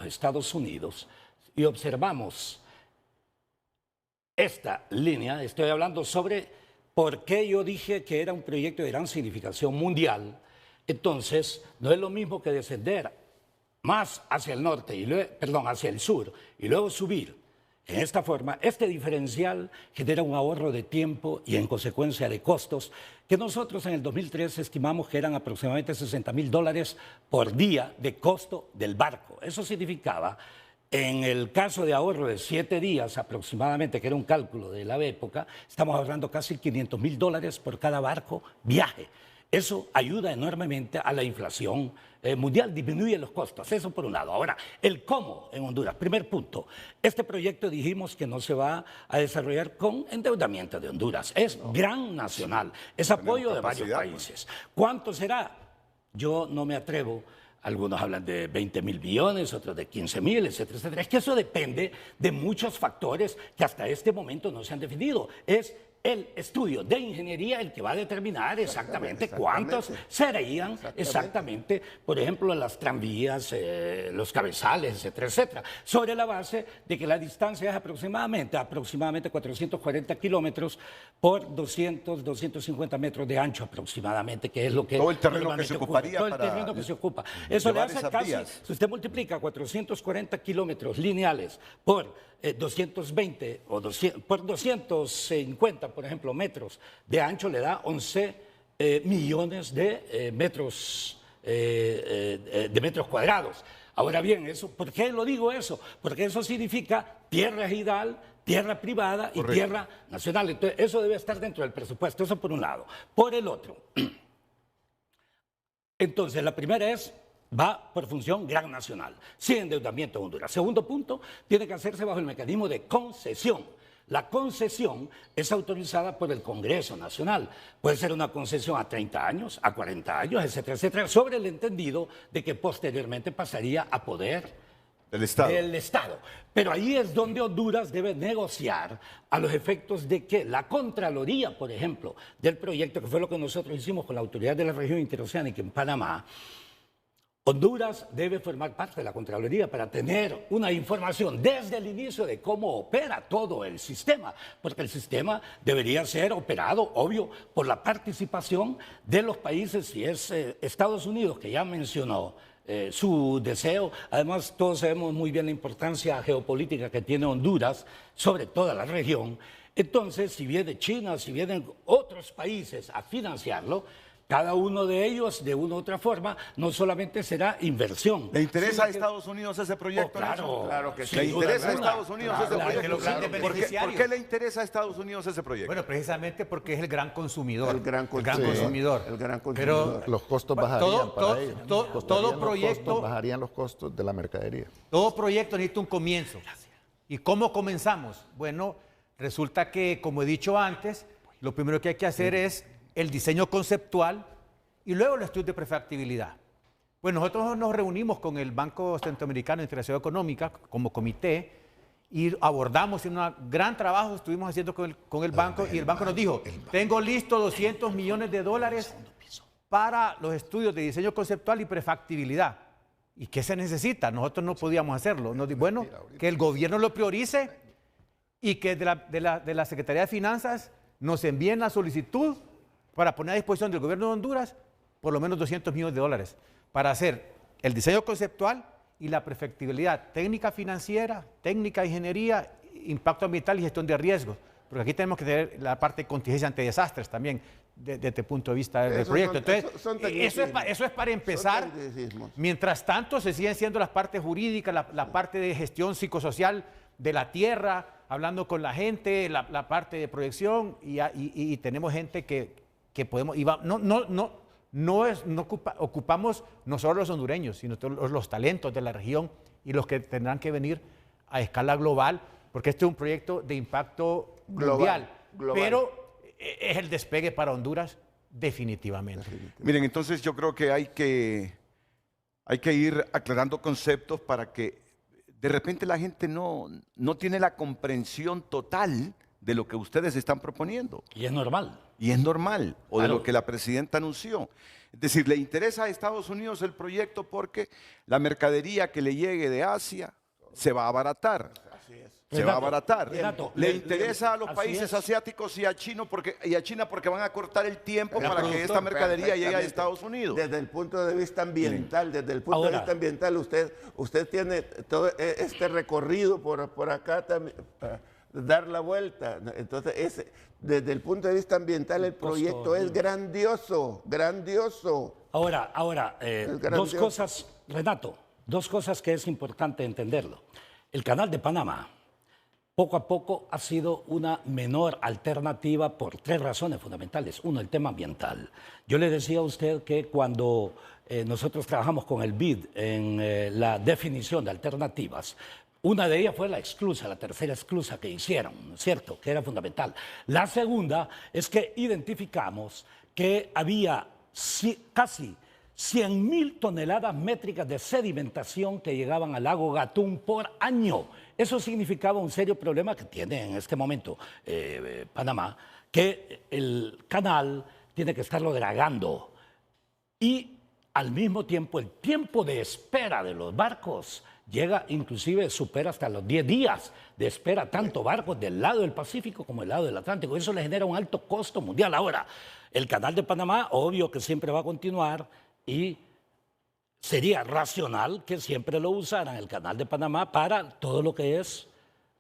a Estados Unidos y observamos esta línea, estoy hablando sobre por qué yo dije que era un proyecto de gran significación mundial. Entonces, no es lo mismo que descender más hacia el norte, hacia el sur, y luego subir. En esta forma, este diferencial genera un ahorro de tiempo y en consecuencia de costos que nosotros en el 2003 estimamos que eran aproximadamente $60,000 por día de costo del barco. Eso significaba, en el caso de ahorro de 7 días aproximadamente, que era un cálculo de la época, estamos ahorrando casi $500,000 por cada barco viaje. Eso ayuda enormemente a la inflación mundial, disminuye los costos, eso por un lado. Ahora, el cómo en Honduras. Primer punto, este proyecto dijimos que no se va a desarrollar con endeudamiento de Honduras, es gran nacional, es apoyo de varios países. ¿Cuánto será? Yo no me atrevo. Algunos hablan de 20,000 millones, otros de 15,000, etcétera, etcétera. Es que eso depende de muchos factores que hasta este momento no se han definido. Es el estudio de ingeniería el que va a determinar exactamente cuántos serían exactamente, por ejemplo, las tranvías, los cabezales, etcétera, etcétera, sobre la base de que la distancia es aproximadamente 440 kilómetros por 250 metros de ancho aproximadamente, que es lo que... Todo el terreno que se ocuparía todo el terreno que se ocupa. Eso le hace casi, si usted multiplica 440 kilómetros lineales por 220 o 200, por 250, por ejemplo, metros de ancho, le da 11 millones de metros cuadrados. Ahora bien, ¿por qué lo digo eso? Porque eso significa tierra ejidal, tierra privada y tierra nacional. Entonces, eso debe estar dentro del presupuesto, eso por un lado. Por el otro, entonces, la primera va por función gran nacional, sin endeudamiento de Honduras. Segundo punto, tiene que hacerse bajo el mecanismo de concesión. La concesión es autorizada por el Congreso Nacional. Puede ser una concesión a 30 años, a 40 años, etcétera, etcétera, sobre el entendido de que posteriormente pasaría a poder del Estado. Pero ahí es donde Honduras debe negociar a los efectos de que la Contraloría, por ejemplo, del proyecto, que fue lo que nosotros hicimos con la Autoridad de la Región Interoceánica en Panamá, Honduras debe formar parte de la Contraloría para tener una información desde el inicio de cómo opera todo el sistema, porque el sistema debería ser operado, obvio, por la participación de los países, si es Estados Unidos, que ya mencionó su deseo. Además, todos sabemos muy bien la importancia geopolítica que tiene Honduras sobre toda la región. Entonces, si viene China, si vienen otros países a financiarlo, cada uno de ellos, de una u otra forma, no solamente será inversión. ¿Le interesa a Estados Unidos ese proyecto? Claro que sí. ¿Le interesa a Estados Unidos ese proyecto? ¿Por qué le interesa a Estados Unidos ese proyecto? Bueno, precisamente porque es el gran consumidor. El gran consumidor. Pero los costos bajarían para ellos. Todo proyecto bajarían los costos de la mercadería. Todo proyecto necesita un comienzo. ¿Y cómo comenzamos? Bueno, resulta que, como he dicho antes, lo primero que hay que hacer es el diseño conceptual y luego el estudio de prefactibilidad. Pues nosotros nos reunimos con el Banco Centroamericano de Integración Económica como comité y abordamos en un gran trabajo, estuvimos haciendo con el banco y el banco nos dijo, tengo listo $200 millones para los estudios de diseño conceptual y prefactibilidad. ¿Y qué se necesita? Nosotros no podíamos hacerlo. Nos dijo, bueno, que el gobierno lo priorice y que de la Secretaría de Finanzas nos envíen la solicitud para poner a disposición del gobierno de Honduras por lo menos $200 millones para hacer el diseño conceptual y la prefactibilidad técnica financiera, técnica de ingeniería, impacto ambiental y gestión de riesgos. Porque aquí tenemos que tener la parte de contingencia ante desastres también, desde el punto de vista del proyecto. Entonces, eso es para empezar. Mientras tanto, se siguen siendo las partes jurídicas, la parte de gestión psicosocial de la tierra, hablando con la gente, la parte de proyección, y tenemos gente que podemos... ocupamos no solo los hondureños, sino todos los talentos de la región y los que tendrán que venir a escala global, porque este es un proyecto de impacto mundial. Pero es el despegue para Honduras definitivamente. Miren, entonces yo creo que hay que ir aclarando conceptos para que de repente la gente no tiene la comprensión total de lo que ustedes están proponiendo. Y es normal. Y es normal, o de Claro. lo que la presidenta anunció. Es decir, le interesa a Estados Unidos el proyecto porque la mercadería que le llegue de Asia se va a abaratar. Se va a abaratar. Renato, Le interesa a los así países es. asiáticos y a China porque van a cortar el tiempo para que esta Productor, mercadería llegue a perfectamente. Estados Unidos. Desde el punto de vista ambiental, Ahora, usted tiene todo este recorrido por acá también, para dar la vuelta. Entonces, desde el punto de vista ambiental, el proyecto es grandioso, grandioso. Ahora, dos grandioso. cosas, Renato, dos cosas que es importante entenderlo. El canal de Panamá, poco a poco ha sido una menor alternativa por tres razones fundamentales. Uno, el tema ambiental. Yo le decía a usted que cuando nosotros trabajamos con el BID en la definición de alternativas, una de ellas fue la esclusa, la tercera esclusa que hicieron, ¿no es cierto?, que era fundamental. La segunda es que identificamos que había casi 100.000 toneladas métricas de sedimentación que llegaban al lago Gatún por año. Eso significaba un serio problema que tiene en este momento Panamá, que el canal tiene que estarlo dragando. Y al mismo tiempo, el tiempo de espera de los barcos llega, inclusive supera hasta los 10 días de espera, tanto barcos del lado del Pacífico como del lado del Atlántico. Eso le genera un alto costo mundial. Ahora, el canal de Panamá, obvio que siempre va a continuar y sería racional que siempre lo usaran el canal de Panamá para todo lo que es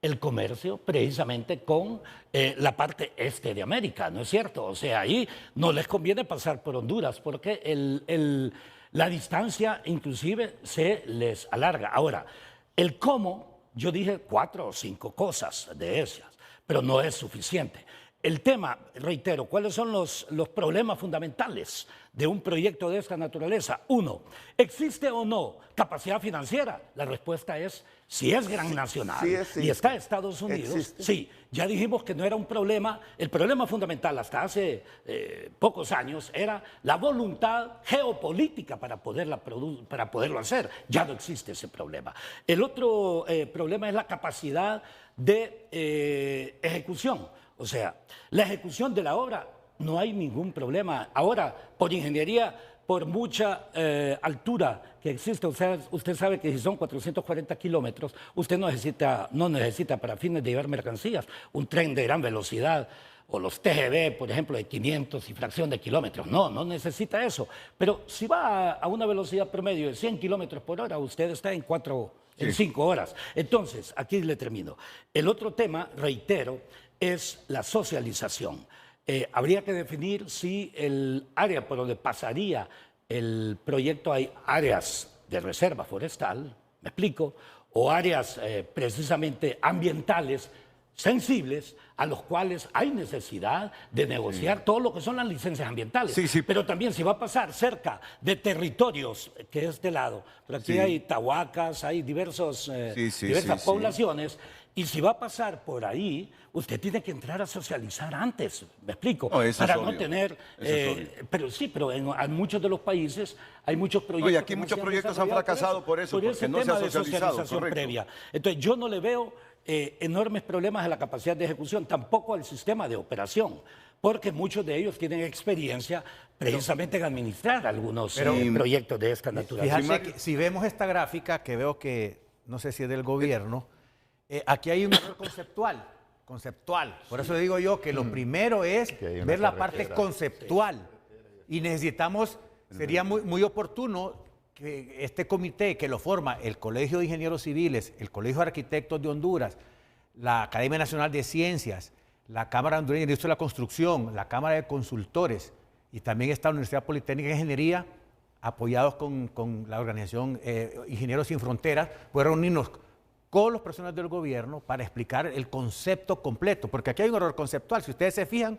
el comercio precisamente con la parte este de América, ¿no es cierto? O sea, ahí no les conviene pasar por Honduras porque la distancia inclusive se les alarga. Ahora, el cómo, yo dije 4 o 5 cosas de esas, pero no es suficiente. El tema, reitero, ¿cuáles son los problemas fundamentales de un proyecto de esta naturaleza? Uno, ¿existe o no capacidad financiera? La respuesta es si es gran nacional sí. y está Estados Unidos. Existe. Sí, ya dijimos que no era un problema. El problema fundamental hasta hace pocos años era la voluntad geopolítica para poderlo hacer. Ya no existe ese problema. El otro problema es la capacidad de ejecución. O sea, la ejecución de la obra no hay ningún problema. Ahora, por ingeniería, por mucha altura que existe, usted sabe que si son 440 kilómetros, usted no necesita para fines de llevar mercancías un tren de gran velocidad o los TGV, por ejemplo, de 500 y fracción de kilómetros. No necesita eso. Pero si va a una velocidad promedio de 100 kilómetros por hora, usted está en 5 horas. Entonces, aquí le termino. El otro tema, reitero, es la socialización. Habría que definir si el área por donde pasaría el proyecto hay áreas de reserva forestal, me explico, o áreas precisamente ambientales sensibles a los cuales hay necesidad de negociar todo lo que son las licencias ambientales. Sí. Pero también si va a pasar cerca de territorios, que es de lado, pero aquí hay tahuacas, hay diversas poblaciones, y si va a pasar por ahí, usted tiene que entrar a socializar antes, ¿me explico? No, eso para es no obvio. tener... Eso es obvio. pero en muchos de los países hay muchos proyectos... Y aquí que no muchos se proyectos han desarrollado fracasado por eso, porque ese no se tema ha de socializado, socialización correcto. previa. Entonces, yo no le veo enormes problemas a la capacidad de ejecución, tampoco al sistema de operación, porque muchos de ellos tienen experiencia precisamente en administrar algunos proyectos de esta naturaleza. Fíjate que si vemos esta gráfica, que veo que, no sé si es del gobierno, aquí hay un error conceptual. Por eso digo yo que lo primero es Que hay una ver la parte carretera. conceptual. Y necesitamos, sería muy oportuno que este comité que lo forma el Colegio de Ingenieros Civiles, el Colegio de Arquitectos de Honduras, la Academia Nacional de Ciencias, la Cámara Hondureña de Industria de la Construcción, la Cámara de Consultores y también está la Universidad Politécnica de Ingeniería, apoyados con la organización Ingenieros Sin Fronteras, puede reunirnos con los personas del gobierno para explicar el concepto completo, porque aquí hay un error conceptual. Si ustedes se fijan,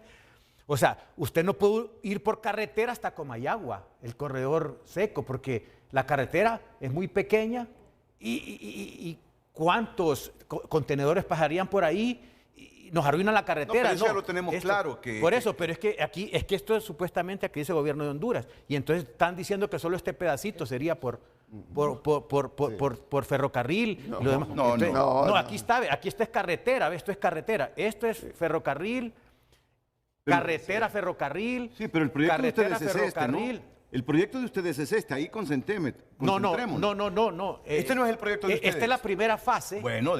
o sea, usted no puede ir por carretera hasta Comayagua, el corredor seco, porque la carretera es muy pequeña y ¿cuántos contenedores pasarían por ahí? Y nos arruinan la carretera. pero eso ya lo tenemos claro. Por eso, pero es que esto es supuestamente aquí dice el gobierno de Honduras, y entonces están diciendo que solo este pedacito sería por ferrocarril. Y lo demás. Entonces, no. aquí está es carretera, esto es carretera, esto es ferrocarril, carretera, ferrocarril. Sí, pero el proyecto de carretera, ustedes es este, ¿no? ferrocarril. El proyecto de ustedes es este, ahí concentrémonos. No. Este no es el proyecto de ustedes. Esta es la primera fase. Bueno,